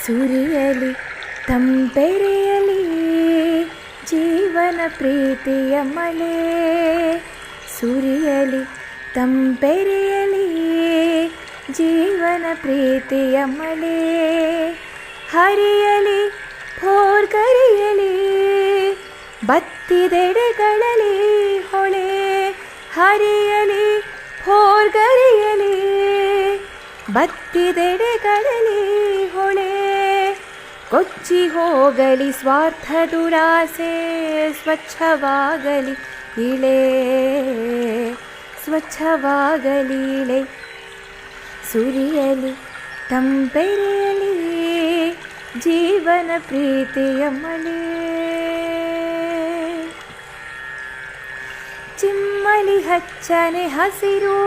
ಸುರಿಯಲಿ ತಂಪೆರೆಯಲಿ ಜೀವನ ಪ್ರೀತಿಯ ಮಳೆ, ಸುರಿಯಲಿ ತಂಪೆರೆಯಲಿ ಜೀವನ ಪ್ರೀತಿಯ ಮಳೆ, ಹರಿಯಲಿ ಭೋರ್ಗರಿಯಲಿ ಬತ್ತಿದೆಡೆಗಳಲ್ಲಿ ಹೊಳೆ, ಹರಿಯಲಿ ಭೋರ್ಗರಿಯಲಿ ಬತ್ತಿದೆಡೆಗಳಲ್ಲಿ ಹೊಳೆ, ಕೊಚ್ಚಿ ಹೋಗಲಿ ಸ್ವಾರ್ಥ ದುರಾಸೆ, ಸ್ವಚ್ಛವಾಗಲಿ ಇಳೆ, ಸ್ವಚ್ಛವಾಗಲಿ ಇಳೆ, ಸುರಿಯಲಿ ತಂಪೆರೆಯಲಿ ಜೀವನ ಪ್ರೀತಿಯ ಮಳೆ, ಚಿಮ್ಮಲಿ ಹಚ್ಚನೆ ಹಸಿರು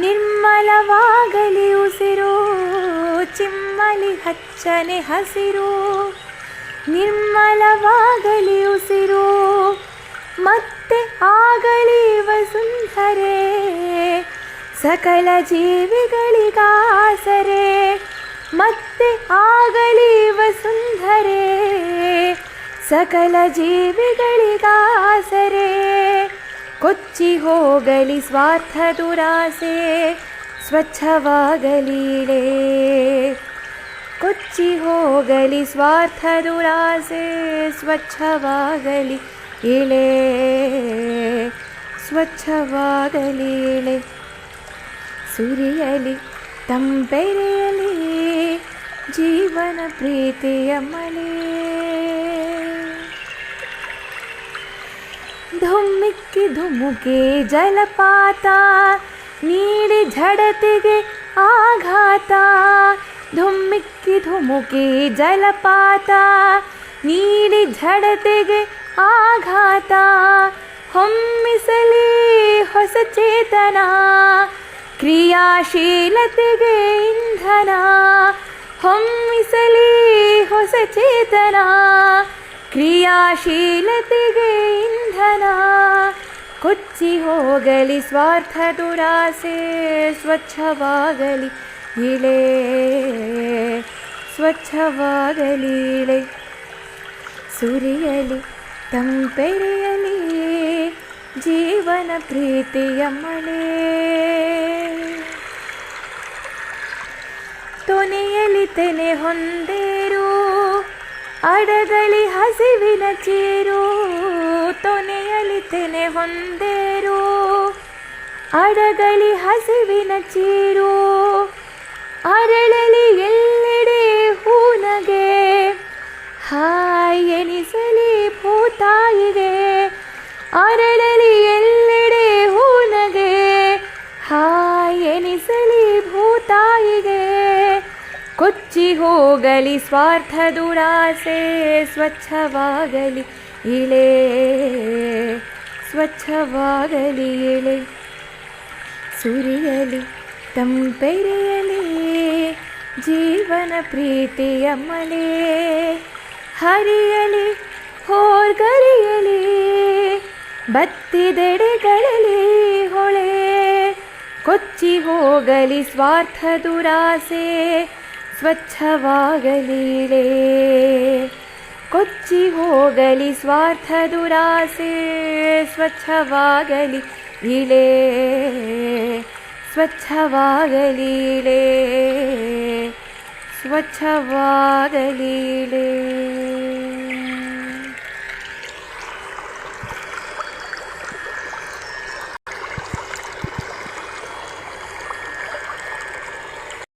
ನಿರ್ಮಲವಾಗಲಿ ಉಸಿರು, ಚಿಮ್ಮಲಿ ಹಚ್ಚನೆ ಹಸಿರು ನಿರ್ಮಲವಾಗಲಿ ಉಸಿರು, ಮತ್ತೆ ಆಗಲಿ ವಸುಂಧರೆ ಸಕಲ ಜೀವಿಗಳಿಗಾಸರೆ, ಮತ್ತೆ ಆಗಲಿ ವಸುಂಧರೆ ಸಕಲ ಜೀವಿಗಳಿಗಾಸರೆ, ಕೊಚ್ಚಿ ಹೋಗಲಿ ಸ್ವಾರ್ಥ ದುರಾಸೆ, ಸ್ವಚ್ಛವಾಗಲಿ ಇಳೆ, ಕೊಚ್ಚಿ ಹೋಗಲಿ ಸ್ವಾರ್ಥ ದುರಾಸೆ, ಸ್ವಚ್ಛವಾಗಲಿ ಇಳೆ, ಸ್ವಚ್ಛವಾಗಲಿ ಇಳೆ, ಸುರಿಯಲಿ ತಂಪೆರೆಯಲಿ ಜೀವನ ಪ್ರೀತಿಯ ಮಳೆ, ಧುಮ್ಮಿಕ್ಕಿ ಧುಮುಕಿ ಜಲಪಾತ ನೀಡಿ ಝಡತಿಗೆ ಆಘಾತ, ಧುಮ್ಮಿಕ್ಕಿ ಧುಮುಕಿ ಜಲಪಾತ ನೀಡಿ ಝಡತಿಗೆ ಆಘಾತ, ಹೊಮ್ಮಿಸಲಿ ಹೊಸ ಚೇತನ ಕ್ರಿಯಾಶೀಲತೆಗೆ ಇಂಧನ, ಹೊಮ್ಮಿಸಲಿ ಹೊಸ ಚೇತನ ಕ್ರಿಯಾಶೀಲತೆಗೆ ಇಂಧನ, ಕೊಚ್ಚಿ ಹೋಗಲಿ ಸ್ವಾರ್ಥ ದುರಾಸೆ, ಸ್ವಚ್ಛವಾಗಲಿ ಇಳೆ, ಸ್ವಚ್ಛವಾಗಲಿ ಇಳೆ, ಸುರಿಯಲಿ ತಂಪೆರೆಯಲಿ ಜೀವನ ಪ್ರೀತಿಯ ಮಳೆ, ತೊನೆಯಲಿ ತೆನೆ ಹೊಂದೇರು ಅಡಗಲಿ ಹಸಿವಿನ ಚೀರು, ತೊನೆಯಲಿ ತೆನೆ ಹೊಂದೇರು ಅಡಗಲಿ ಹಸಿವಿನ ಚೀರು, ಅರಳಲಿ ಎಲ್ಲೆಡೆ ಹೂನಗೆ ಹಾಯ್ ಎನಿಸಲಿ ಭೂತಾಯಿಗೆ, ಅರಳಲಿ ಎಲ್ಲೆಡೆ ಹೂನಗೆ ಹಾಯ್ ಎನಿಸಲಿ ಭೂತಾಯಿಗೆ, ಕೊಚ್ಚಿ ಹೋಗಲಿ ಸ್ವಾರ್ಥ ದುರಾಸೆ, ಸ್ವಚ್ಛವಾಗಲಿ ಇಳೆ, ಸ್ವಚ್ಛವಾಗಲಿ ಇಳೆ, ಸುರಿಯಲಿ ತಂಪೆರೆಯಲಿ ಜೀವನ ಪ್ರೀತಿಯ ಮಳೆ, ಹರಿಯಲಿ ಹೋರ್ಗರಿಯಲಿ ಬತ್ತಿದೆಡೆಗಳಲ್ಲಿ ಹೊಳೆ, ಕೊಚ್ಚಿ ಹೋಗಲಿ ಸ್ವಾರ್ಥ ದುರಾಸೆ, ಸ್ವಚ್ಛವಾಗಲಿ ಇಳೆ, ಕೊಚ್ಚಿ ಹೋಗಲಿ ಸ್ವಾರ್ಥ ದುರಾಸೆ, ಸ್ವಚ್ಛವಾಗಲಿ ಇಳೆ, ಸ್ವಚ್ಛವಾಗಲಿ ಇಳೆ, ಸ್ವಚ್ಛವಾಗಲಿ ಇಳೆ.